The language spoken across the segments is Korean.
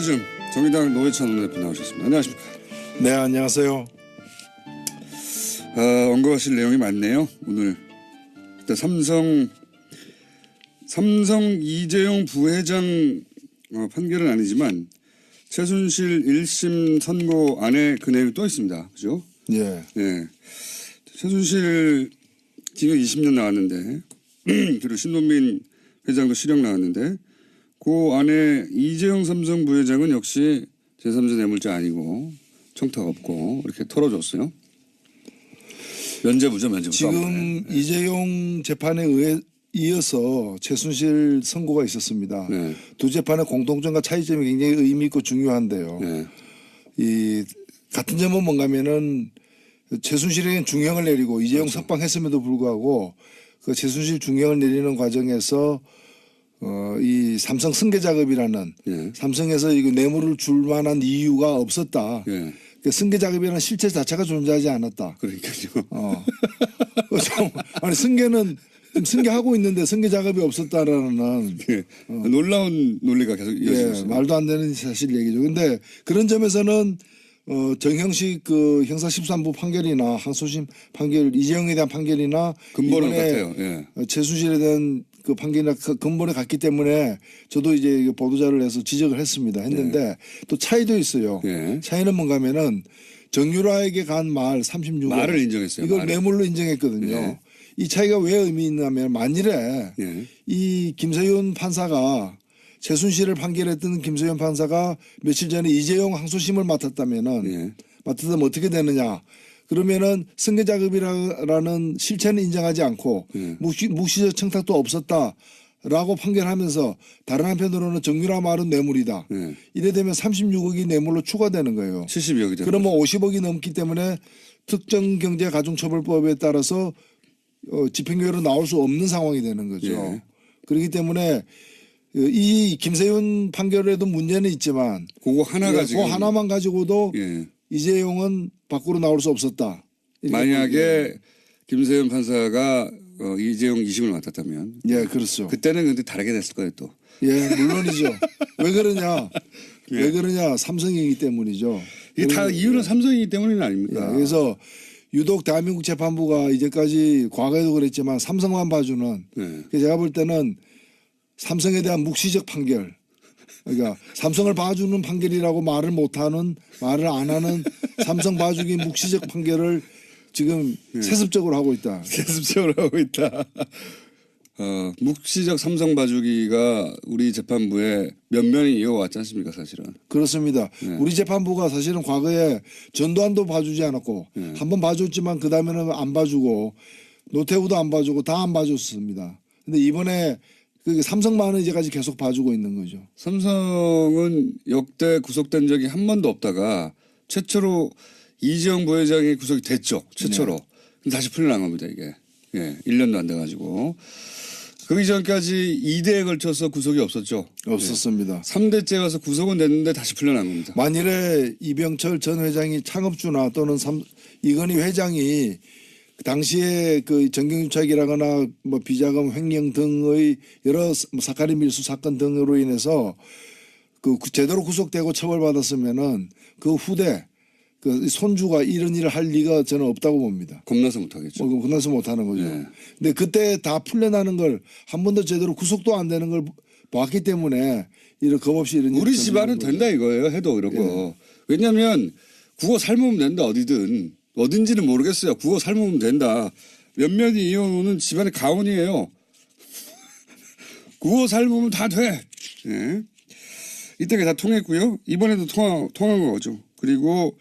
평화즘 정의당 노회찬 원내대표 나오셨습니다. 안녕하십니까? 네, 안녕하세요. 언급하실 내용이 많네요. 오늘 일단 삼성 이재용 부회장 판결은 아니지만 최순실 1심 선고 안에 그 내용이 또 있습니다. 그죠? 예. 네. 최순실 징역 20년 나왔는데 그리고 신동민 회장도 실형 나왔는데 그 안에 이재용 삼성 부회장은 역시 제3자 뇌물자 아니고 청탁 없고 이렇게 털어줬어요. 면죄부죠, 면죄부. 지금 이재용 재판에 이어서 최순실 선고가 있었습니다. 네. 두 재판의 공통점과 차이점이 굉장히 의미 있고 중요한데요. 네. 이 같은 점은 뭔가면은 최순실에게는 중형을 내리고 이재용 그렇죠. 석방했음에도 불구하고 그 최순실 중형을 내리는 과정에서 이 삼성 승계 작업이라는 네. 삼성에서 이거 뇌물을 줄 만한 이유가 없었다. 네. 그 승계 작업이라는 실체 자체가 존재하지 않았다. 그러니까요. 아니 승계는 지금 승계하고 있는데 승계 작업이 없었다라는 네. 놀라운 논리가 계속 이어지고 예, 있어요. 말도 안 되는 사실 얘기죠. 근데 그런 점에서는 정형식 그 형사 13부 판결이나 항소심 판결 이재용에 대한 판결이나 근본은 이번에 같아요. 예. 최순실에 대한 그 판결이나 그 근본에 갔기 때문에 저도 이제 보도자를 내서 지적을 했는데 또 차이도 있어요. 예. 차이는 뭔가면은 정유라에게 간 말 36억 말을 인정했어요. 이걸 말을. 뇌물로 인정했거든요. 예. 이 차이가 왜 의미 있냐면 만일에 예. 이 김세윤 판사가 최순실을 판결했던 김세윤 판사가 며칠 전에 이재용 항소심을 맡았다면 예. 어떻게 되느냐. 그러면은 승계 작업이라는 실체는 인정하지 않고 예. 묵시적 청탁도 없었다라고 판결하면서 다른 한편으로는 정유라 말은 뇌물이다. 예. 이래 되면 36억이 뇌물로 추가되는 거예요. 70여억이 되는 그러면 50억이 넘기 때문에 특정경제가중처벌법에 따라서 집행유예로 나올 수 없는 상황이 되는 거죠. 예. 그렇기 때문에 이 김세윤 판결에도 문제는 있지만 그거 하나가 그거 지금 하나만 가지고도 예. 이재용은 밖으로 나올 수 없었다. 만약에 김세현 판사가 이재용 2심을 맡았다면 예, 그렇죠. 그때는 근데 다르게 됐을 거예요 또. 예, 물론이죠. 왜 그러냐? 예. 왜 그러냐? 삼성이기 때문이죠. 이게 다 이유는 삼성이기 때문은 아닙니까? 예, 그래서 유독 대한민국 재판부가 이제까지 과거에도 그랬지만 삼성만 봐주는 예. 제가 볼 때는 삼성에 대한 묵시적 판결 그러니까 삼성을 봐주는 판결이라고 말을 안 하는 삼성 봐주기 묵시적 판결을 지금 세습적으로 하고 있다. 세습적으로 하고 있다. 묵시적 삼성 봐주기가 우리 재판부에 면면이 이어왔지 않습니까 사실은. 그렇습니다. 네. 우리 재판부가 사실은 과거에 전두환도 봐주지 않았고 네. 한 번 봐줬지만 그 다음에는 안 봐주고 노태우도 안 봐주고 다 안 봐줬습니다. 근데 이번에 그 삼성만은 이제까지 계속 봐주고 있는 거죠. 삼성은 역대 구속된 적이 한 번도 없다가 최초로 이재용 부회장이 구속이 됐죠. 최초로. 근데 다시 풀려난 겁니다 이게. 예, 1년도 안 돼가지고. 그 이전까지 2대에 걸쳐서 구속이 없었죠. 없었습니다. 3대째 가서 구속은 됐는데 다시 풀려난 겁니다. 만일에 이병철 전 회장이 창업주나 또는 이건희 회장이 당시에 그 정경유착이라거나 뭐 비자금 횡령 등의 여러 사카린 밀수 사건 등으로 인해서 그 제대로 구속되고 처벌받았으면은 그 후대 그 손주가 이런 일을 할 리가 저는 없다고 봅니다. 겁나서 못하겠죠. 끝나서 못하는 거죠. 네. 근데 그때 다 풀려나는 걸 한 번도 제대로 구속도 안 되는 걸 봤기 때문에 이런 겁 없이 이런 우리 일이 집안은 저지른 된다 이거예요. 해도 이런 거. 왜냐하면 국어 삶으면 된다 어디든. 어딘지는 모르겠어요. 국어 삶으면 된다. 몇몇이 이어오는 집안의 가훈이에요. 국어 삶으면 다 돼. 예. 이때가 다 통했고요. 이번에도 통한 거죠. 그리고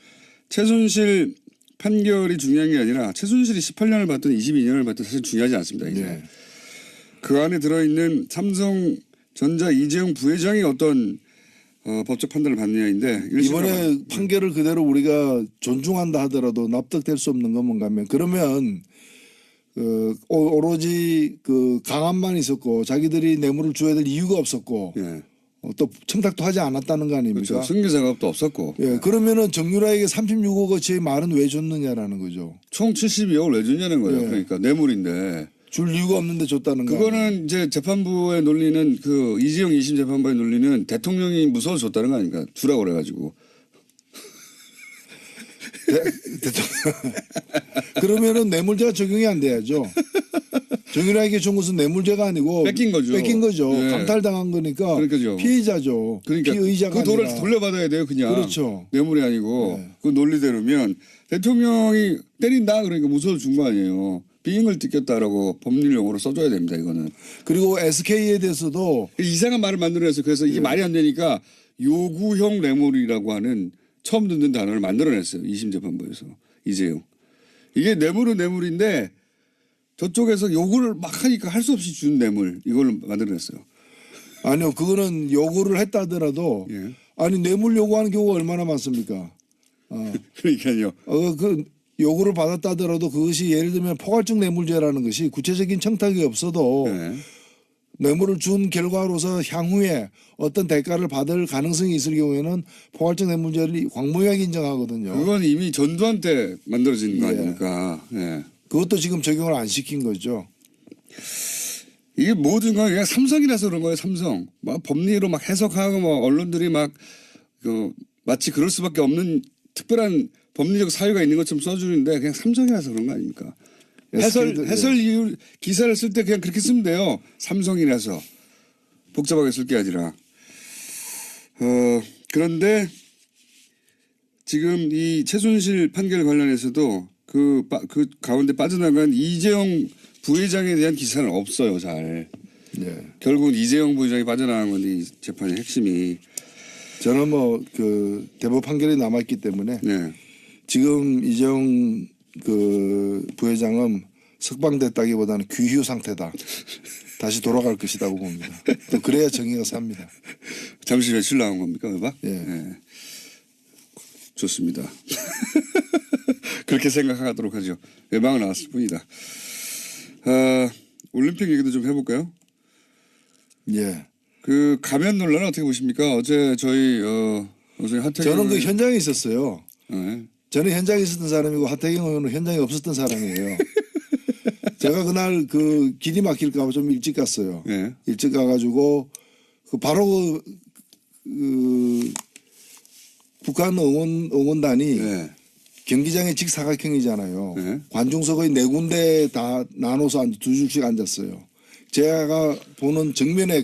최순실 판결이 중요한 게 아니라 최순실이 18년을 받든 22년을 받든 사실 중요하지 않습니다. 이제. 네. 그 안에 들어있는 삼성전자 이재용 부회장이 어떤 법적 판단을 받느냐인데 이번에 판결을 그대로 우리가 존중한다 하더라도 납득될 수 없는 건 뭔가 하면 그러면 오로지 그 강압만 있었고 자기들이 뇌물을 줘야 될 이유가 없었고 예. 또 청탁도 하지 않았다는 거 아닙니까? 그렇죠. 승계 작업도 없었고. 예, 그러면은 정유라에게 36억어치의 말은 왜 줬느냐라는 거죠. 총 72억을 왜 줬냐는 거예요. 예. 그러니까 뇌물인데. 줄 이유가 없는데 줬다는 거. 그거는 이제 재판부의 논리는 그 이재용 2심 재판부의 논리는 대통령이 무서워서 줬다는 거 아닙니까? 주라고 그래가지고. 그러면은 뇌물죄가 적용이 안 돼야죠. 정윤아에게 준 것은 뇌물죄가 아니고 뺏긴 거죠. 뺏긴 거죠. 네. 강탈당한 거니까 그러니까요. 피해자죠. 그러니까 피의자가 그 돈을 아니라. 돌려받아야 돼요, 그냥. 그렇죠. 뇌물이 아니고 네. 그 논리대로면 대통령이 때린다 그러니까 무서워서 준 거 아니에요. 비행을 뜯겼다라고 법률 용어로 써줘야 됩니다, 이거는. 그리고 SK에 대해서도 이상한 말을 만들어내서 그래서 이게 말이 안 되니까 요구형 뇌물이라고 하는 처음 듣는 단어를 만들어냈어요. 2심 재판부에서. 이재용. 이게 뇌물은 뇌물인데 저쪽에서 요구를 막 하니까 할 수 없이 준 뇌물 이걸 만들어냈어요. 아니요, 그거는 요구를 했다 하더라도 예. 아니 뇌물 요구하는 경우가 얼마나 많습니까? 그러니까요. 그 요구를 받았다 하더라도 그것이 예를 들면 포괄적 뇌물죄라는 것이 구체적인 청탁이 없어도 네. 뇌물을 준 결과로서 향후에 어떤 대가를 받을 가능성이 있을 경우에는 포괄적 뇌물죄를 광범위하게 인정하거든요. 그건 이미 전두환 때 만들어진 거 예. 아닙니까? 예. 그것도 지금 적용을 안 시킨 거죠. 이게 모든 건 그냥 삼성이라서 그런 거예요. 삼성. 막 법리로 막 해석하고 뭐 언론들이 막 그 마치 그럴 수밖에 없는 특별한 법리적 사유가 있는 것처럼 써주는데 그냥 삼성이라서 그런 거 아닙니까? 해설 이유 기사를 쓸 때 그냥 그렇게 쓰면 돼요. 삼성이라서 복잡하게 쓸 게 아니라. 그런데 지금 이 최순실 판결 관련해서도 그 가운데 빠져나간 이재용 부회장에 대한 기사는 없어요. 잘. 네. 결국은 이재용 부회장이 빠져나간 건데 이 재판의 핵심이. 저는 뭐 그 대법 판결이 남았기 때문에 네. 지금 이재용 그 부회장은 석방됐다기보다는 귀휴 상태다. 다시 돌아갈 것이라고 봅니다. 또 그래야 정의가 삽니다. 잠시 며칠 나온 겁니까, 외박? 예. 네. 좋습니다. 그렇게 생각하도록 하죠. 외박은 나왔을 뿐이다. 올림픽 얘기도 좀 해볼까요? 예. 그 가면 논란은 어떻게 보십니까? 어제 어제 하태경 저는 그 현장에 있었어요. 네. 저는 현장에 있었던 사람이고 하태경 의원은 현장에 없었던 사람이에요. 제가 그날 그 길이 막힐까 봐 좀 일찍 갔어요. 네. 일찍 가가지고 그 바로 그 북한 응원단이 네. 경기장의 직사각형이잖아요. 네. 관중석의 네 군데 다 나눠서 두 줄씩 앉았어요. 제가 보는 정면에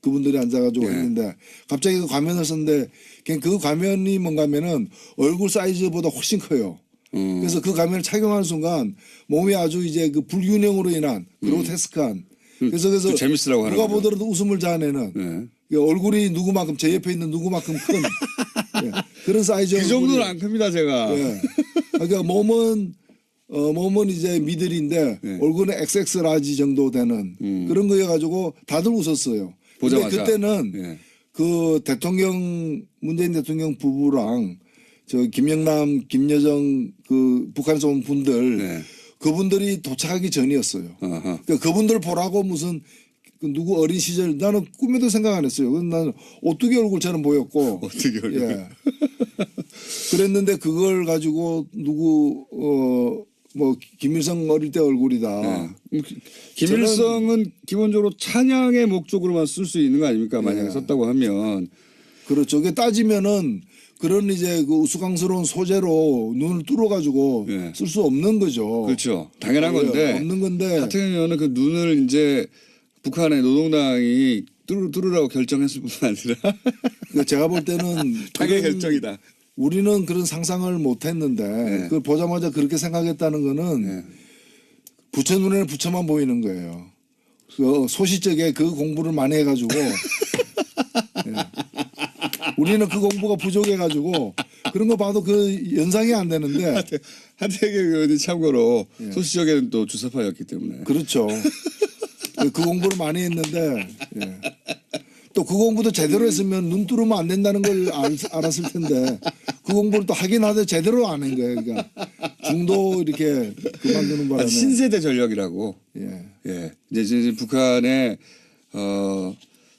그분들이 앉아가지고 네. 했는데 갑자기 그 가면을 썼는데 그냥 그 가면이 뭔가 하면은 얼굴 사이즈보다 훨씬 커요. 그래서 그 가면을 착용하는 순간 몸이 아주 이제 그 불균형으로 인한 그로테스크한 그래서 재밌으라고 하는 누가 거죠. 보더라도 웃음을 자아내는 네. 그 얼굴이 누구만큼 제 옆에 있는 누구만큼 큰 예, 그런 사이즈. 그 정도는 안 큽니다, 제가. 예. 그러니까 몸은 이제 미들인데 네. 얼굴은 XX 라지 정도 되는 그런 거여 가지고 다들 웃었어요. 근데 보자마자. 그때는 예. 그 문재인 대통령 부부랑 저 김영남, 김여정 그 북한에서 온 분들 네. 그분들이 도착하기 전이었어요. 아하. 그러니까 그분들 보라고 무슨 그 누구 어린 시절 나는 꿈에도 생각 안 했어요. 그건 나는 오뚜기 얼굴처럼 보였고. 어떻게 얼굴? 예. 그랬는데 그걸 가지고 누구 뭐 김일성 어릴 때 얼굴이다. 네. 김일성은 기본적으로 찬양의 목적으로만 쓸 수 있는 거 아닙니까? 만약에 예. 썼다고 하면. 그렇죠. 그 따지면은 그런 이제 그 우스꽝스러운 소재로 눈을 뚫어가지고 예. 쓸 수 없는 거죠. 그렇죠. 당연한 예, 건데. 없는 건데. 하태경 의원은 그 눈을 이제 북한의 노동당이 뚫으라고 결정했을 뿐만 아니라 그 제가 볼 때는 당의 그런 결정이다. 우리는 그런 상상을 못 했는데 네. 그걸 보자마자 그렇게 생각했다는 거는 네. 부처 눈에는 부처만 보이는 거예요. 그 소시적에 그 공부를 많이 해가지고 예. 우리는 그 공부가 부족해가지고 그런 거 봐도 그 연상이 안 되는데 하태경 의원이 참고로 소시적에는 또 주사파였기 때문에. 그렇죠. 그 공부를 많이 했는데 예. 또 그 공부도 제대로 했으면 눈 뚫으면 안 된다는 걸 알았을 텐데 그 공부를 또 하긴 하되 제대로 안 한 거예요. 그러니까 중도 이렇게 그만두는 바람에 신세대 전략이라고. 예. 예. 이제 북한의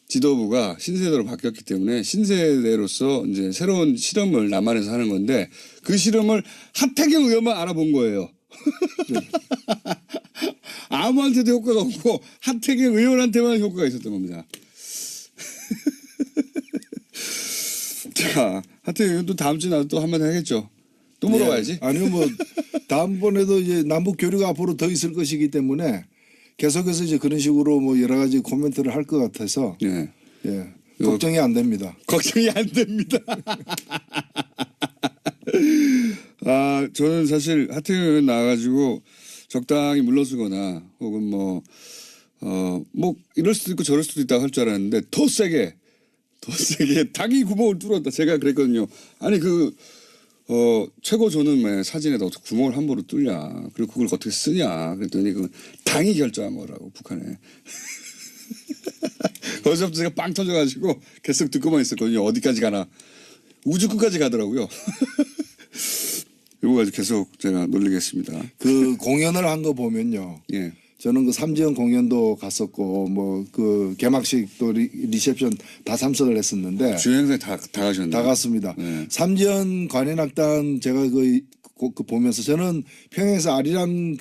지도부가 신세대로 바뀌었기 때문에 신세대로서 이제 새로운 실험을 남한에서 하는 건데 그 실험을 하태경 의원만 알아본 거예요. 아무한테도 효과가 없고 하태경 의원한테만 효과가 있었던 겁니다. 자, 하태경 의원도 다음 주에 나도 또 한마디 하겠죠. 또 물어봐야지. 예. 아니요, 뭐 다음번에도 이제 남북 교류가 앞으로 더 있을 것이기 때문에 계속해서 이제 그런 식으로 뭐 여러 가지 코멘트를 할 것 같아서 예. 예. 걱정이 안 됩니다. 걱정이 안 됩니다. 아, 저는 사실 하태경 의원 나와가지고 적당히 물러서거나 혹은 뭐 이럴 수도 있고 저럴 수도 있다고 할 줄 알았는데 더 세게 당이 구멍을 뚫었다. 제가 그랬거든요. 아니 최고 조는 왜 사진에다 어떻게 구멍을 함부로 뚫냐. 그리고 그걸 어떻게 쓰냐. 그랬더니 그 당이 결정한 거라고 북한에. 거기서부터 제가 빵 터져가지고 계속 듣고만 있었거든요. 어디까지 가나. 우주 끝까지 가더라고요. 이거 가지고 계속 제가 놀리겠습니다. 그 공연을 한 거 보면요. 예. 저는 그 삼지연 공연도 갔었고 뭐 그 개막식 또 리셉션 다 참석을 했었는데 주요 행사에 다 가셨나요? 다 갔습니다. 네. 삼지연 관현악단 제가 그 보면서 저는 평양에서 아리랑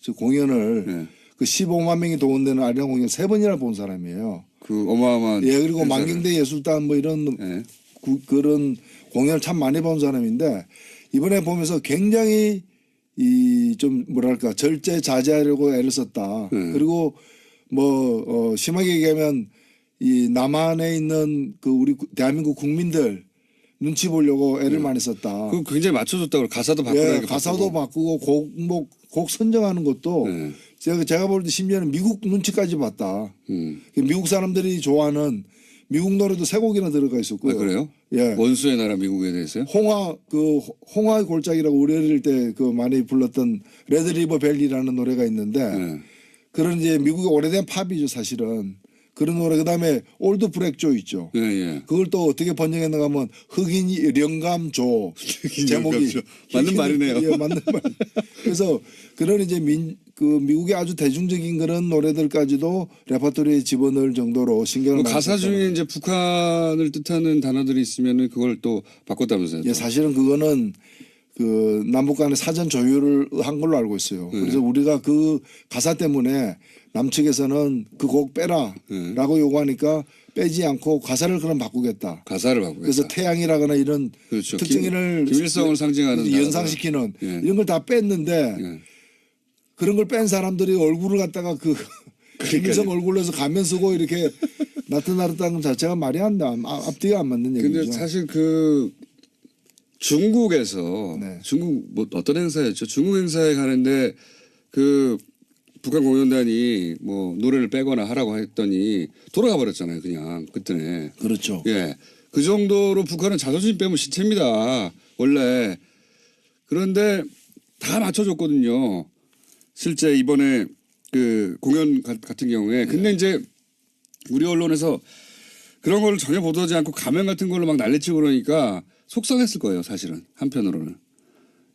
저 공연을 네. 그 15만 명이 동원되는 아리랑 공연 3번이나 본 사람이에요. 그 어마어마한. 예, 그리고 행사를. 만경대 예술단 뭐 이런 예. 그런 공연을 참 많이 본 사람인데 이번에 보면서 굉장히 이 좀 뭐랄까 절제자제하려고 애를 썼다. 그리고 뭐 심하게 얘기하면 이 남한에 있는 그 우리 대한민국 국민들 눈치 보려고 애를 많이 썼다. 그 굉장히 맞춰줬다고 가사도 바꾸라니까. 예, 가사도 바꾸고 곡 선정하는 것도 네. 제가 볼 때 심지어는 미국 눈치까지 봤다. 음. 미국 사람들이 좋아하는 미국 노래도 3곡이나 들어가 있었고요. 아, 그래요? 예. 원수의 나라 미국에 대해서요? 홍화의 골짜기라고 우리 어릴 때 그 많이 불렀던 레드리버 벨리라는 노래가 있는데 네. 그런 이제 미국의 오래된 팝이죠 사실은. 그런 노래 그다음에 올드 브렉조 있죠. 예, 예. 그걸 또 어떻게 번역했는가 하면 흑인 영감조 제목이 영감조. 맞는 말이네요. 예, 맞는 말. 그래서 그런 이제 미국의 아주 대중적인 그런 노래들까지도 레퍼토리에 집어넣을 정도로 신경을 많이 가사 썼다는 중에 이제 북한을 뜻하는 단어들이 있으면은 그걸 또 바꿨다면서요? 예, 사실은 그거는 그 남북 간의 사전 조율을 한 걸로 알고 있어요. 그래서 우리가 그 가사 때문에 남측에서는 그 곡 빼라라고 요구하니까 빼지 않고 가사를 그럼 바꾸겠다. 가사를 바꾸겠다. 그래서 태양이라거나 이런 그렇죠. 특징을 김일성을 상징하는 연상시키는 예. 이런 걸 다 뺐는데 예. 그런 걸 뺀 사람들이 얼굴을 갖다가 김일성 얼굴로 해서 가면 쓰고 이렇게 나타나렸다는 것 자체가 말이 안 돼. 앞뒤가 안 맞는 얘기죠. 근데 사실 중국에서 네. 중국 뭐 어떤 행사였죠? 중국 행사에 가는데 그 북한 공연단이 뭐 노래를 빼거나 하라고 했더니 돌아가 버렸잖아요. 그냥 그때는. 그렇죠. 예. 그 정도로 북한은 자존심 빼면 시체입니다. 원래. 그런데 다 맞춰줬거든요. 실제 이번에 그 공연 같은 경우에. 근데 이제 우리 언론에서 그런 걸 전혀 보도하지 않고 가면 같은 걸로 막 난리치고 그러니까 속상했을 거예요. 사실은 한편으로는.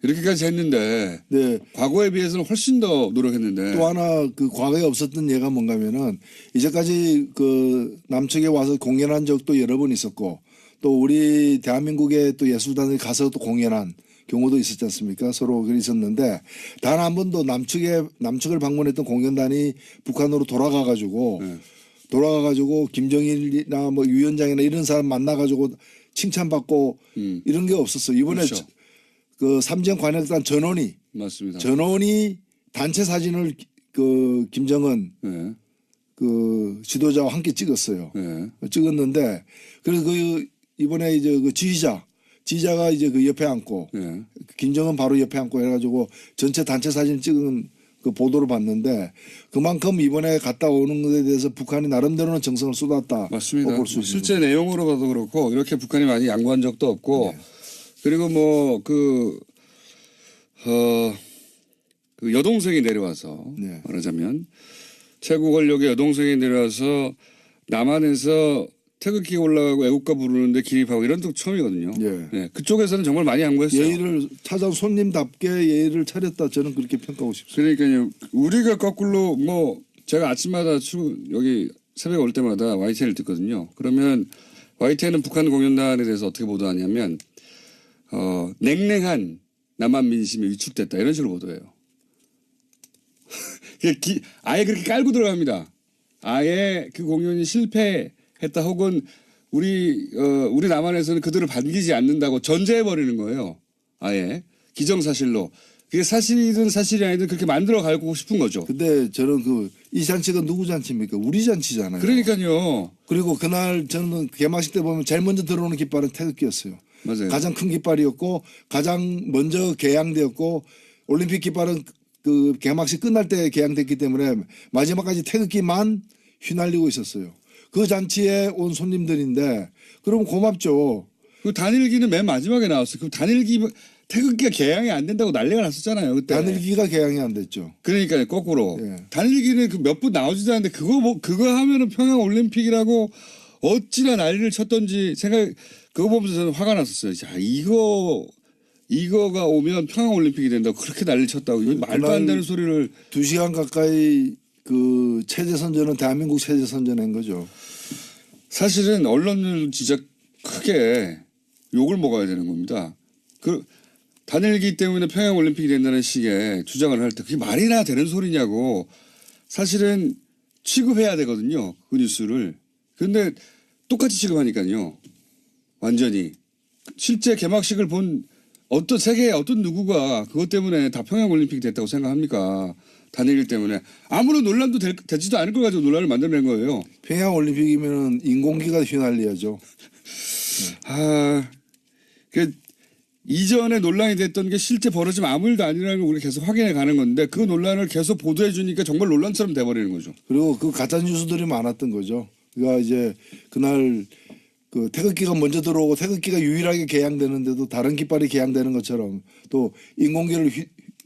이렇게까지 했는데 네. 과거에 비해서는 훨씬 더 노력했는데 또 하나 그 과거에 없었던 예가 뭔가면은 이제까지 그 남측에 와서 공연한 적도 여러 번 있었고 또 우리 대한민국의 또 예술단이 가서 또 공연한 경우도 있었지 않습니까? 서로 있었는데 단 한 번도 남측을 방문했던 공연단이 북한으로 돌아가가지고 김정일이나 뭐 위원장이나 이런 사람 만나가지고 칭찬받고 이런 게 없었어. 이번에 그렇죠. 그 삼지연 관현악단 맞습니다. 전원이 단체 사진을 그 김정은 네. 그 지도자와 함께 찍었어요. 네. 찍었는데 그래서 그 이번에 이제 그 지휘자가 이제 그 옆에 앉고 네. 김정은 바로 옆에 앉고 해가지고 전체 단체 사진 찍은 그 보도를 봤는데 그만큼 이번에 갔다 오는 것에 대해서 북한이 나름대로는 정성을 쏟았다. 맞습니다. 볼수 있는 실제 내용으로 봐도 그렇고 이렇게 북한이 많이 양보한 적도 없고 네. 그리고 뭐 그 여동생이 내려와서 네. 말하자면 최고 권력의 여동생이 내려와서 남한에서 태극기 올라가고 애국가 부르는데 기립하고 이런 또 처음이거든요. 예. 네, 그쪽에서는 정말 많이 양보했어요. 예의를 찾아온 손님답게 예의를 차렸다. 저는 그렇게 평가하고 싶습니다. 그러니까요. 우리가 거꾸로 뭐 제가 아침마다 여기 새벽에 올 때마다 YTN을 듣거든요. 그러면 YTN은 북한 공연단에 대해서 어떻게 보도하냐면 냉랭한 남한 민심이 위축됐다 이런 식으로 보도해요. 아예 그렇게 깔고 들어갑니다. 아예 그 공연이 실패했다 혹은 우리 남한에서는 그들을 반기지 않는다고 전제해 버리는 거예요. 아예 기정사실로. 그게 사실이든 사실이 아니든 그렇게 만들어 가고 싶은 거죠. 근데 저는 이 잔치가 누구 잔치입니까? 우리 잔치잖아요. 그러니까요. 그리고 그날 저는 개막식 때 보면 제일 먼저 들어오는 깃발은 태극기였어요. 맞아요. 가장 큰 깃발이었고 가장 먼저 개양되었고 올림픽 깃발은 그 개막식 끝날 때 개양됐기 때문에 마지막까지 태극기만 휘날리고 있었어요. 그 잔치에 온 손님들인데 그러면 고맙죠. 그 단일기는 맨 마지막에 나왔어요. 그 단일기 태극기가 개양이 안 된다고 난리가 났었잖아요. 그때. 단일기가 개양이 안 됐죠. 그러니까요. 거꾸로. 예. 단일기는 그 몇 분 나오지도 않는데 그거 하면은 평양 올림픽이라고 어찌나 난리를 쳤던지 그거 보면서 저는 화가 났었어요. 자, 이거가 오면 평양 올림픽이 된다고 그렇게 난리를 쳤다고. 이거 말도 안 되는 소리를. 2시간 가까이 그 체제 선전은 대한민국 체제 선전한 거죠. 사실은 언론을 진짜 크게 욕을 먹어야 되는 겁니다. 단일기 때문에 평양 올림픽이 된다는 식의 주장을 할 때 그게 말이나 되는 소리냐고 사실은 취급해야 되거든요. 그 뉴스를. 그런데 똑같이 취급하니까요. 완전히. 실제 개막식을 본 세계의 어떤 누구가 그것 때문에 다 평양 올림픽이 됐다고 생각합니까? 단일기 때문에. 아무런 논란도 되지도 않을 걸 가지고 논란을 만들어낸 거예요. 평양 올림픽이면은 인공기가 휘날려야죠. 이전에 논란이 됐던 게 실제 벌어지면 아무 일도 아니라는 걸 우리가 계속 확인해 가는 건데 그 논란을 계속 보도해 주니까 정말 논란처럼 돼버리는 거죠. 그리고 그 가짜 뉴스들이 많았던 거죠. 그러니까 이제 그날 그 태극기가 먼저 들어오고 태극기가 유일하게 개양되는데도 다른 깃발이 개양되는 것처럼 또 인공기를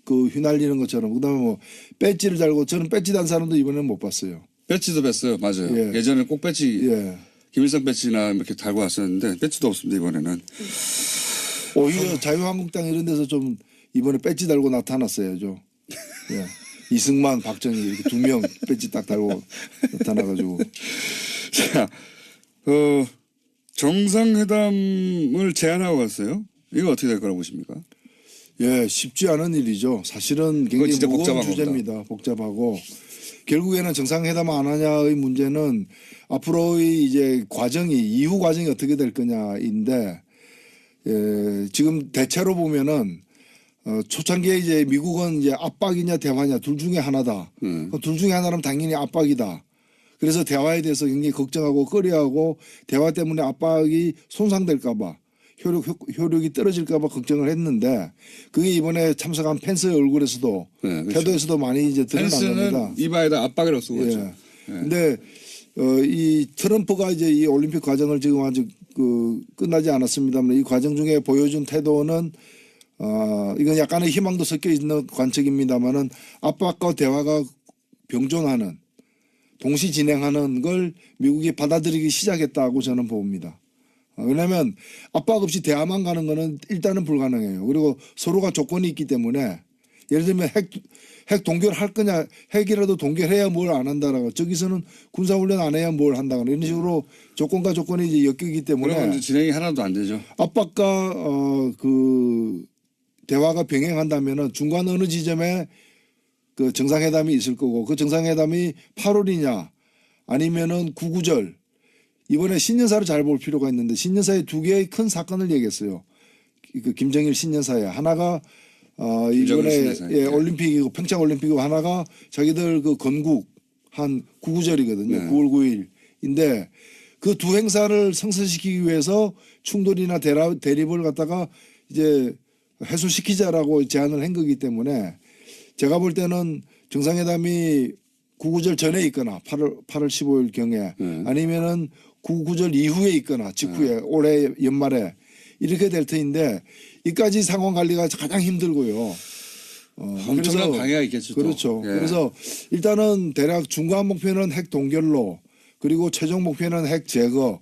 휘날리는 것처럼 그다음에 뭐 배지를 달고 저는 배지 단 사람도 이번에는 못 봤어요. 배지도 뵀어요. 맞아요. 예. 예전에 꼭 배지 예. 김일성 배지나 이렇게 달고 왔었는데 배지도 없습니다. 이번에는. 오히려 자유한국당 이런 데서 좀 이번에 배지 달고 나타났어야죠. 예. 이승만, 박정희 이렇게 2명 배지 딱 달고 나타나가지고. 자, 정상회담을 제안하고 갔어요. 이거 어떻게 될 거라고 보십니까? 예, 쉽지 않은 일이죠. 사실은 굉장히 진짜 무거운 복잡한 주제입니다. 복잡하고 결국에는 정상회담 안 하냐의 문제는 앞으로의 이제 이후 과정이 어떻게 될 거냐인데 지금 대체로 보면은 초창기에 이제 미국은 이제 압박이냐 대화냐 둘 중에 하나다. 둘 중에 하나라면 당연히 압박이다. 그래서 대화에 대해서 굉장히 걱정하고 꺼려하고 대화 때문에 압박이 손상될까봐 효력이 떨어질까봐 걱정을 했는데 그게 이번에 참석한 펜스의 얼굴에서도 그렇죠. 태도에서도 많이 이제 드러난 겁니다. 펜스는 이마에다 압박이라고 쓰고 있죠. 예. 근데 이 트럼프가 이제 이 올림픽 과정을 지금 아직 끝나지 않았습니다만 이 과정 중에 보여준 태도는 이건 약간의 희망도 섞여 있는 관측입니다만은 압박과 대화가 병존하는 동시 진행하는 걸 미국이 받아들이기 시작했다고 저는 봅니다. 왜냐하면 압박 없이 대화만 가는 거는 일단은 불가능해요. 그리고 서로가 조건이 있기 때문에 예를 들면 핵 동결할 거냐 핵이라도 동결해야 뭘 안 한다라고 저기서는 군사훈련 안 해야 뭘 한다거나 이런 식으로 조건과 조건이 이제 엮이기 때문에 그러면 진행이 하나도 안 되죠. 압박과 그 대화가 병행한다면은 중간 어느 지점에 그 정상회담이 있을 거고 그 정상회담이 8월이냐 아니면은 구구절 이번에 신년사를 잘 볼 필요가 있는데 신년사에 2개의 큰 사건을 얘기했어요. 그 김정일 신년사에 하나가 이번에 올림픽이고 평창 올림픽이고 하나가 자기들 그 건국 한 구구절이거든요. 네. 9월 9일인데 그 두 행사를 성사시키기 위해서 충돌이나 대립을 갖다가 이제 해소시키자라고 제안을 한 거기 때문에 제가 볼 때는 정상회담이 구구절 전에 있거나 8월 15일 경에 아니면은 구구절 이후에 있거나 직후에 올해 연말에 이렇게 될 터인데 이까지 상황 관리가 가장 힘들고요. 엄청난 방해가 있겠죠. 그렇죠. 예. 그래서 일단은 대략 중간 목표는 핵 동결로 그리고 최종 목표는 핵 제거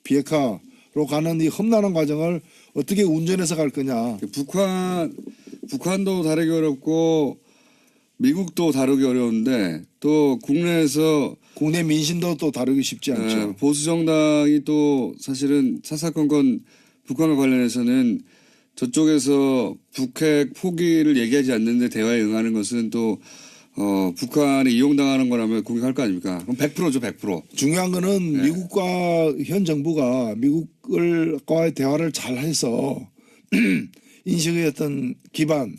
비핵화로 가는 이 험난한 과정을 어떻게 운전해서 갈 거냐. 북한도 다루기 어렵고 미국도 다루기 어려운데 또 국내에서 국내 민심도 또 다루기 쉽지 않죠. 보수 정당이 또 사실은 사사건건 북한과 관련해서는 저쪽에서 북핵 포기를 얘기하지 않는데 대화에 응하는 것은 또 북한에 이용당하는 거라면 공격할 거 아닙니까? 그럼 100%죠, 100%. 중요한 거는 미국과 현 정부가 미국과의 대화를 잘 해서 인식의 어떤 기반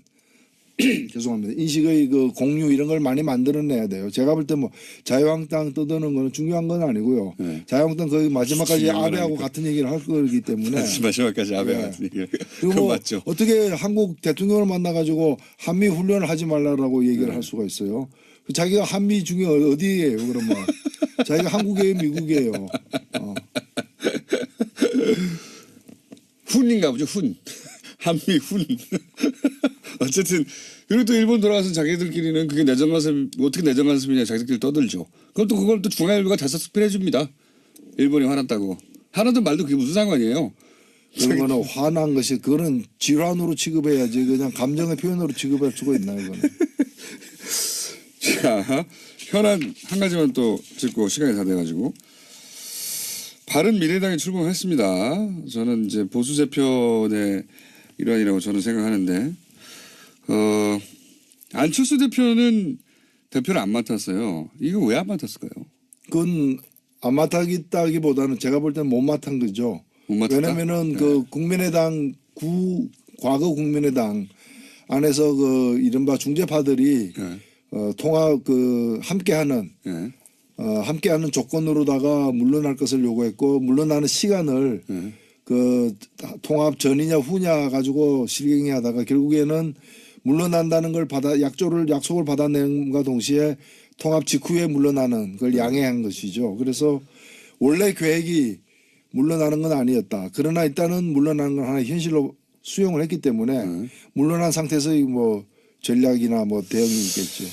죄송합니다. 인식의 그 공유 이런 걸 많이 만들어내야 돼요. 제가 볼 때 뭐 자유한국당 떠드는 거는 중요한 건 아니고요. 네. 자유한국당 거의 마지막까지 중요한 건 아베하고 아니고. 같은 얘기를 할 거기 때문에 마지막까지 아베 네. 같은 얘기. 그리고 그건 뭐 맞죠. 어떻게 한국 대통령을 만나가지고 한미 훈련을 하지 말라라고 얘기를 할 수가 있어요. 자기가 한미 중에 어디예요 그러면 자기가 한국이에요 미국이에요. 훈인가 보죠, 훈. 한미 훈. 어쨌든 그리고 또 일본 돌아가서 자기들끼리는 그게 내정 간섭 어떻게 내정 간섭이냐 자기들끼리 떠들죠. 그럼 또 그걸 또 중앙일보가 다섯 스피해 줍니다. 일본이 화났다고. 하나도 말도 그게 무슨 상관이에요. 그런 거는 화난 것이 그거는 질환으로 취급해야지 그냥 감정의 표현으로 취급할 수가 있나 이거는. 자, 현안 한 가지만 또 짚고 시간이 다 돼가지고 바른미래당에 출범했습니다. 저는 이제 보수 재편의 일환이라고 저는 생각하는데 안철수 대표는 대표를 안 맡았어요. 이거 왜 안 맡았을까요? 그건 안 맡았다기보다는 제가 볼 때는 못 맡은 거죠. 못 맡았다? 왜냐면은 그 국민의당 과거 국민의당 안에서 그 이른바 중재파들이 네. 통합 그 함께하는 네. 함께하는 조건으로다가 물러날 것을 요구했고 물러나는 시간을 네. 그 통합 전이냐 후냐 가지고 실갱이하다가 결국에는 물러난다는 걸 약속을 받아낸과 동시에 통합 직후에 물러나는 걸 양해한 것이죠. 그래서 원래 계획이 물러나는 건 아니었다. 그러나 일단은 물러나는 건 하나 현실로 수용을 했기 때문에 물러난 상태에서 뭐 전략이나 뭐 대응이 있겠죠.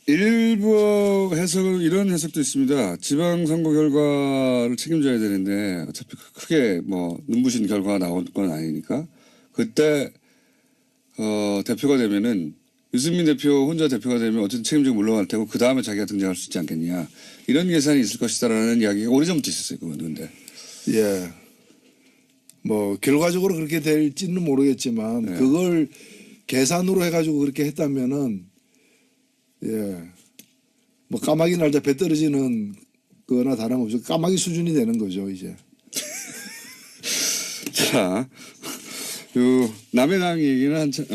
일부 해석 이런 해석도 있습니다. 지방선거 결과를 책임져야 되는데 어차피 크게 뭐 눈부신 결과가 나올 건 아니니까 그때 대표가 되면은 유승민 대표 혼자 대표가 되면 어쨌든 책임지고 물러날 테고 그 다음에 자기가 등장할 수 있지 않겠냐 이런 계산이 있을 것이다라는 이야기가 오래전부터 있었어요. 그건 근데 예. 뭐 결과적으로 그렇게 될지는 모르겠지만 네. 그걸 계산으로 해가지고 그렇게 했다면은 예. 뭐 까마귀 날자 배 떨어지는 거나 다름없이 까마귀 수준이 되는 거죠 이제. 자, 요 남의 당 얘기는 한참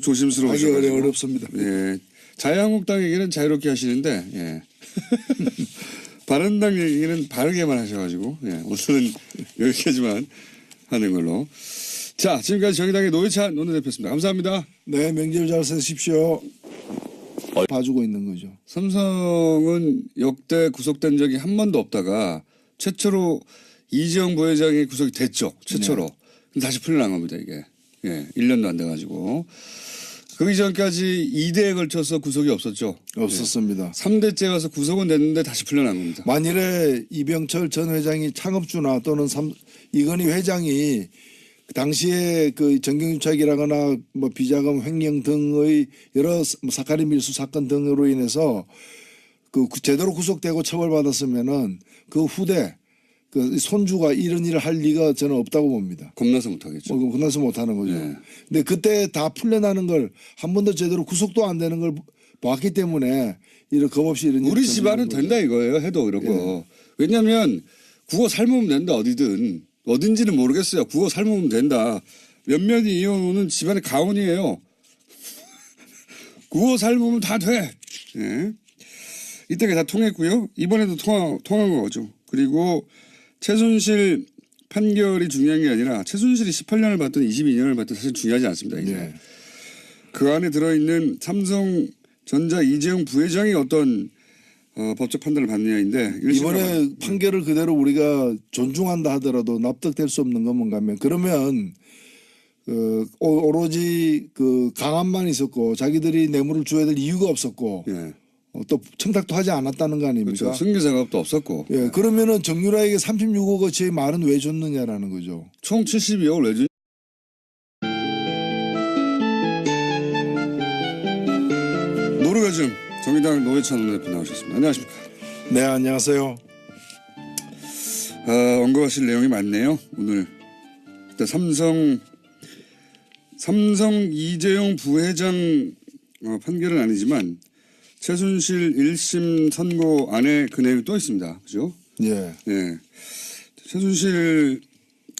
조심스러우셔 하기 가지고 어렵습니다. 예. 자유한국당 얘기는 자유롭게 하시는데 예. 바른당 얘기는 바르게만 하셔가지고 예. 오늘은 여기까지만 하는 걸로. 자, 지금까지 정의당의 노회찬 원내대표였습니다. 감사합니다. 네, 명절 잘 쓰십시오. 봐주고 있는 거죠. 삼성은 역대 구속된 적이 한 번도 없다가 최초로 이재용 부회장이 구속이 됐죠. 최초로. 근데 다시 풀려난 겁니다, 이게. 예, 1년도 안 돼가지고. 그 이전까지 2대에 걸쳐서 구속이 없었죠. 없었습니다. 3대째 가서 구속은 됐는데 다시 풀려난 겁니다. 만일에 이병철 전 회장이 창업주나 또는 이건희 회장이 당시에 그 정경유착이라거나 뭐 비자금 횡령 등의 여러 사카린 밀수 사건 등으로 인해서 그 제대로 구속되고 처벌받았으면은 그 후대 그 손주가 이런 일을 할 리가 저는 없다고 봅니다. 겁나서 못하겠죠. 뭐 끝나서 못하는 거죠. 네. 근데 그때 다 풀려나는 걸 한 번도 제대로 구속도 안 되는 걸 봤기 때문에 이런 겁 없이 이런 우리 일이 집안은 생기는 된다 이거예요. 해도 이런 거. 왜냐하면 국어 삶으면 된다 어디든. 어딘지는 모르겠어요. 국어 삶으면 된다. 몇몇이 이혼은 집안의 가훈이에요. 국어 삶으면 다 돼. 예. 이때가 다 통했고요. 이번에도 통한 거죠. 그리고 최순실 판결이 중요한 게 아니라 최순실이 18년을 받든 22년을 받든 사실 중요하지 않습니다. 이제. 네. 그 안에 들어있는 삼성전자 이재용 부회장이 어떤 법적 판단을 받느냐인데 이번에 판결을 그대로 우리가 존중한다 하더라도 납득될 수 없는 건 뭔가 하면 그러면 오로지 그 강압만 있었고 자기들이 뇌물을 줘야 될 이유가 없었고 예. 또 청탁도 하지 않았다는 거 아닙니까? 그렇죠. 승계작업도 없었고 예, 그러면은 정유라에게 36억어치의 말은 왜 줬느냐라는 거죠. 총 72억을 내준 노르웨즘 정의당 노회찬 원내대표 나오셨습니다. 안녕하십니까? 네, 안녕하세요. 언급하실 내용이 많네요. 오늘 일단 삼성 이재용 부회장 판결은 아니지만 최순실 1심 선고 안에 그 내용이 또 있습니다. 그죠? 예. 예. 최순실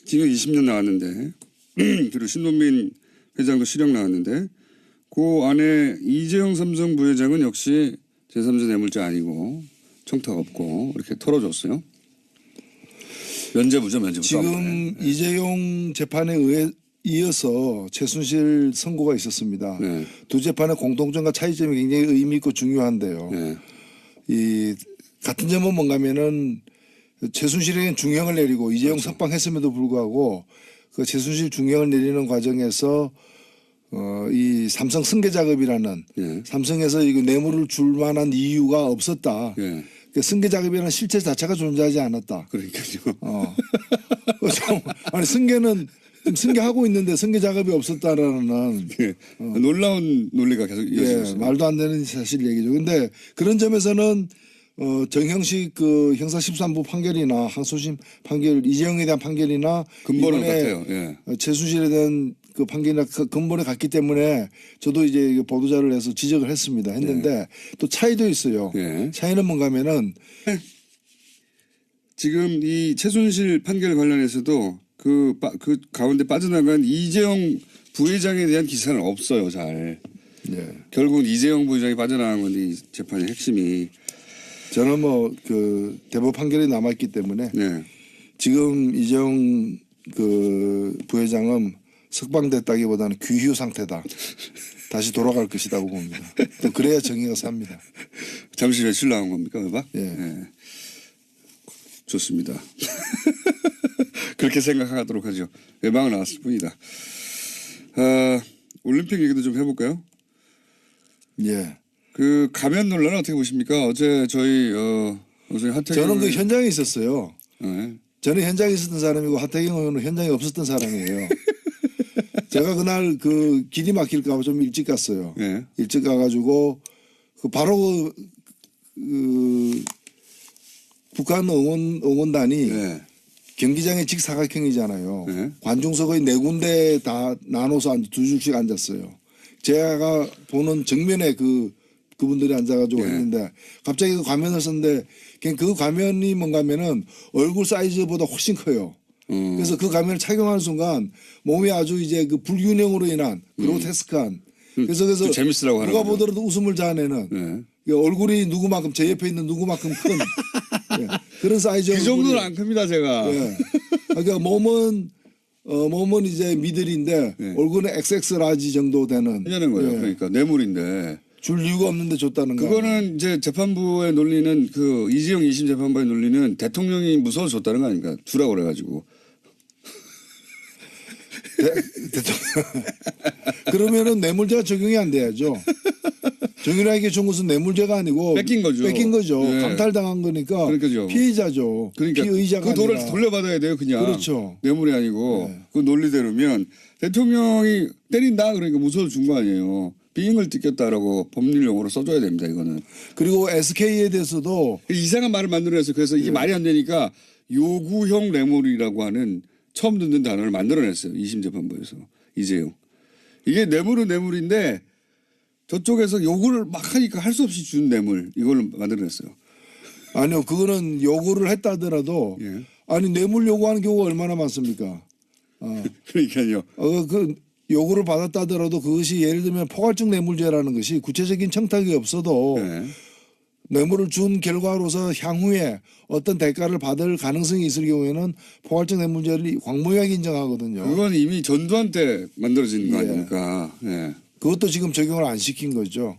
징역 20년 나왔는데 그리고 신동빈 회장도 실형 나왔는데 그 안에 이재용 삼성 부회장은 역시 제3자 뇌물죄 아니고 청탁 없고 이렇게 털어줬어요. 면죄부죠, 면죄부. 지금 이재용 재판에 이어서 최순실 선고가 있었습니다. 네. 두 재판의 공통점과 차이점이 굉장히 의미 있고 중요한데요. 네. 이 같은 점은 뭔가면은 최순실에게는 중형을 내리고 이재용 그렇죠. 석방했음에도 불구하고 그 최순실 중형을 내리는 과정에서 이 삼성 승계 작업이라는 네. 삼성에서 이거 뇌물을 줄 만한 이유가 없었다. 네. 그 승계 작업이라는 실체 자체가 존재하지 않았다. 그러니까요. 아니 승계는 지금 승계하고 있는데 승계 작업이 없었다라는 예. 놀라운 논리가 계속 이어지고 있어요. 말도 안 되는 사실 얘기죠. 근데 그런 점에서는 정형식 그 형사 13부 판결이나 항소심 판결 이재용에 대한 판결이나 근본은 이번에 같아요. 예. 최순실에 대한 그 판결이나 그 근본에 같기 때문에 저도 이제 보도자를 해서 지적을 했는데 또 차이도 있어요. 예. 차이는 뭔가면은 지금 이 최순실 판결 관련해서도 그 가운데 빠져나간 이재용 부회장에 대한 기사는 없어요, 잘. 예. 결국은 이재용 부회장이 빠져나간 건데 이 재판의 핵심이. 저는 뭐 그 대법 판결이 남아있기 때문에 네. 지금 이재용 그 부회장은 석방됐다기보다는 귀휴 상태다. 다시 돌아갈 것이라고 봅니다. 또 그래야 정의가 삽니다. 잠시 며칠 나온 겁니까, 외박? 예. 네. 좋습니다. 그렇게 생각하도록 하죠. 외박은 나왔을 뿐이다. 올림픽 얘기도 좀 해볼까요? 예. 그 가면 논란은 어떻게 보십니까? 어제 저희 어제 하태경 저는 그 현장에 있었어요. 네. 저는 현장에 있었던 사람이고 하태경 의원은 현장에 없었던 사람이에요. 제가 그날 그 길이 막힐까 봐 좀 일찍 갔어요. 네. 일찍 가가지고 그 바로 그 북한 응원단이 네. 경기장의 직사각형이잖아요. 네. 관중석의 네 군데 다 나눠서 두 줄씩 앉았어요. 제가 보는 정면에 그분들이 앉아가지고 네. 했는데 갑자기 그 가면을 썼는데 그냥 그 가면이 뭔가면은 얼굴 사이즈보다 훨씬 커요. 그래서 그 가면을 착용하는 순간 몸이 아주 이제 그 불균형으로 인한 그로테스크한 그래서 좀 재밌으라고 하는 누가 거죠. 보더라도 웃음을 자아내는 네. 그 얼굴이 누구만큼 제 옆에 있는 누구만큼 큰 예, 그런 사이즈 그 정도는 안 큽니다, 제가. 예. 그러니까 몸은 이제 미들인데 네. 얼굴은 XX 라지 정도 되는 하냐는 거예요. 예. 그러니까 뇌물인데. 줄 이유가 없는데 줬다는 거. 그거는 이제 재판부의 논리는 그 이재용 2심 재판부의 논리는 대통령이 무서워서 줬다는 거 아닙니까? 주라고 그래가지고. 그러면은 뇌물죄가 적용이 안 돼야죠. 정윤아에게 준 것은 뇌물죄가 아니고 뺏긴 거죠. 뺏긴 거죠. 네. 강탈당한 거니까 그러니까요. 피해자죠. 그러니까 피의자가 그 아니라. 돌려받아야 돼요, 그냥. 그렇죠. 뇌물이 아니고 네. 그 논리대로면 대통령이 때린다 그러니까 무서워서 준 거 아니에요. 비행을 뜯겼다라고 법률 용어로 써줘야 됩니다, 이거는. 그리고 SK에 대해서도 이상한 말을 만들어냈어요. 그래서 이게 말이 안 되니까 요구형 뇌물이라고 하는 처음 듣는 단어를 만들어냈어요. 2심 재판부에서. 이재용. 이게 뇌물은 뇌물인데 저쪽에서 요구를 막 하니까 할 수 없이 준 뇌물 이걸 만들어냈어요. 아니요. 그거는 요구를 했다 하더라도 예. 아니 뇌물 요구하는 경우가 얼마나 많습니까? 그러니까요. 그 요구를 받았다 하더라도 그것이 예를 들면 포괄적 뇌물죄라는 것이 구체적인 청탁이 없어도 네. 뇌물을 준 결과로서 향후에 어떤 대가를 받을 가능성이 있을 경우에는 포괄적 뇌물죄를 광범위하게 인정하거든요. 그건 이미 전두환 때 만들어진 거 예. 아닙니까? 예. 그것도 지금 적용을 안 시킨 거죠.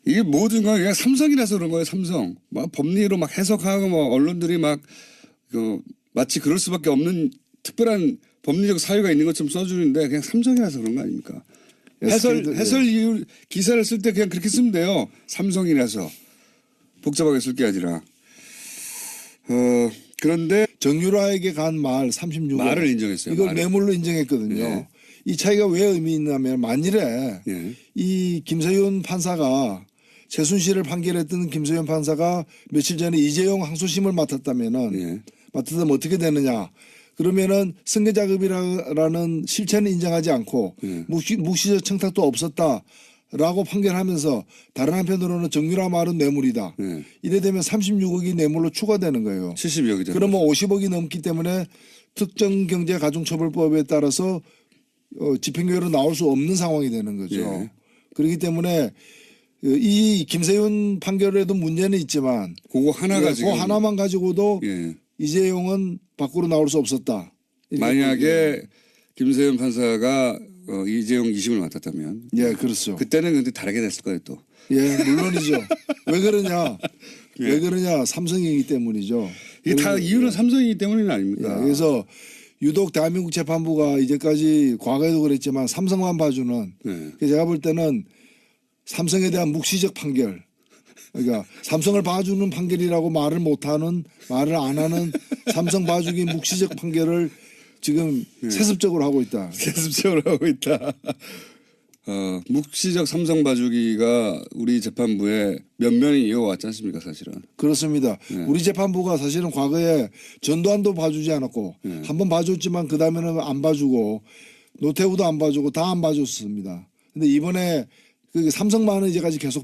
이게 모든 건 그냥 삼성이라서 그런 거예요. 삼성. 막 법리로 막 해석하고 뭐 언론들이 막 그 마치 그럴 수밖에 없는 특별한 법리적 사유가 있는 것처럼 써주는데 그냥 삼성이라서 그런 거 아닙니까? 해설 이유 기사를 쓸 때 그냥 그렇게 쓰면 돼요. 삼성이라서 복잡하게 쓸 게 아니라. 그런데 정유라에게 간 말 36억 말을 인정했어요. 이걸 말을. 뇌물로 인정했거든요. 네. 이 차이가 왜 의미 있냐면 만일에 예. 이 김세윤 판사가 최순실을 판결했던 김세윤 판사가 며칠 전에 이재용 항소심을 맡았다면은 예. 맡았다면 어떻게 되느냐? 그러면은 승계 작업이라는 실체는 인정하지 않고 예. 묵시적 청탁도 없었다 라고 판결하면서 다른 한편으로는 정유라 말은 뇌물이다. 네. 이래 되면 36억이 뇌물로 추가되는 거예요. 70억이 되는 그러면 50억이 넘기 때문에 특정경제가중처벌법에 따라서 집행유예로 나올 수 없는 상황이 되는 거죠. 예. 그렇기 때문에 이 김세윤 판결에도 문제는 있지만 그거 하나 가지고 그 하나만 가지고도 예. 이재용은 밖으로 나올 수 없었다. 이렇게 만약에 김세윤 판사가 이재용 2심을 맡았다면 예, 그렇죠. 그때는 근데 다르게 됐을 거예요 또. 예, 물론이죠. 왜 그러냐? 왜 그러냐? 삼성이기 때문이죠. 이게 다 이유는 삼성이기 때문은 아닙니까? 예, 그래서 유독 대한민국 재판부가 이제까지 과거에도 그랬지만 삼성만 봐주는 네. 그래서 제가 볼 때는 삼성에 대한 묵시적 판결 그러니까 삼성을 봐주는 판결이라고 말을 못하는 말을 안 하는 삼성 봐주기 묵시적 판결을 지금 세습적으로 하고 있다. 세습적으로 하고 있다. 묵시적 삼성 봐주기가 우리 재판부에 면면이 이어왔지 않습니까 사실은. 그렇습니다. 우리 재판부가 사실은 과거에 전두환도 봐주지 않았고 한 번 봐줬지만 그 다음에는 안 봐주고 노태우도 안 봐주고 다 안 봐줬습니다. 근데 이번에 그 삼성만은 이제까지 계속